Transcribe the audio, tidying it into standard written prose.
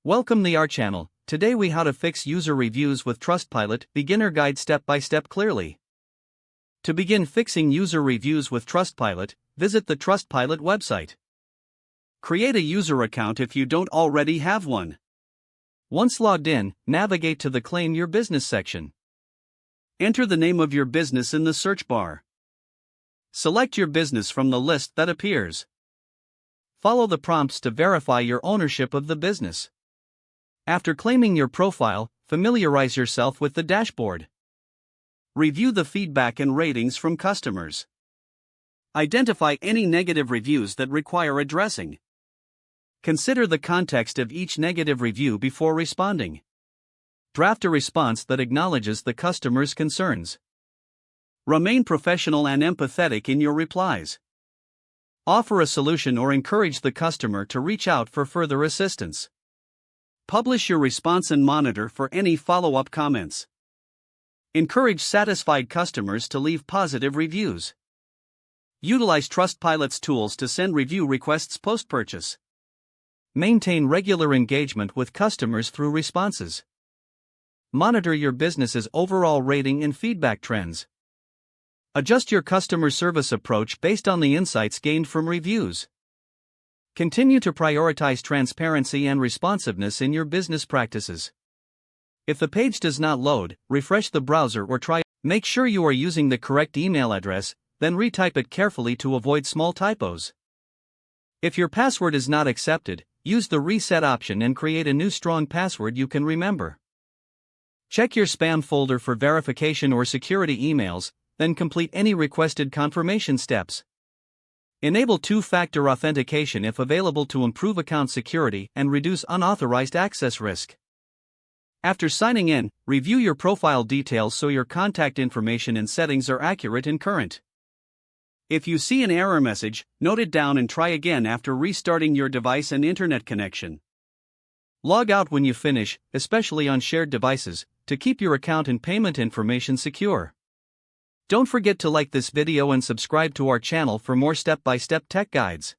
Welcome to our channel. Today we how to fix user reviews with Trustpilot, beginner guide step by step clearly. To begin fixing user reviews with Trustpilot, visit the Trustpilot website. Create a user account if you don't already have one. Once logged in, navigate to the Claim Your Business section. Enter the name of your business in the search bar. Select your business from the list that appears. Follow the prompts to verify your ownership of the business. After claiming your profile, familiarize yourself with the dashboard. Review the feedback and ratings from customers. Identify any negative reviews that require addressing. Consider the context of each negative review before responding. Draft a response that acknowledges the customer's concerns. Remain professional and empathetic in your replies. Offer a solution or encourage the customer to reach out for further assistance. Publish your response and monitor for any follow-up comments. Encourage satisfied customers to leave positive reviews. Utilize Trustpilot's tools to send review requests post-purchase. Maintain regular engagement with customers through responses. Monitor your business's overall rating and feedback trends. Adjust your customer service approach based on the insights gained from reviews. Continue to prioritize transparency and responsiveness in your business practices. If the page does not load, refresh the browser or try. Make sure you are using the correct email address, then retype it carefully to avoid small typos. If your password is not accepted, use the reset option and create a new strong password you can remember. Check your spam folder for verification or security emails, then complete any requested confirmation steps. Enable two-factor authentication if available to improve account security and reduce unauthorized access risk. After signing in, review your profile details so your contact information and settings are accurate and current. If you see an error message, note it down and try again after restarting your device and internet connection. Log out when you finish, especially on shared devices, to keep your account and payment information secure. Don't forget to like this video and subscribe to our channel for more step-by-step tech guides.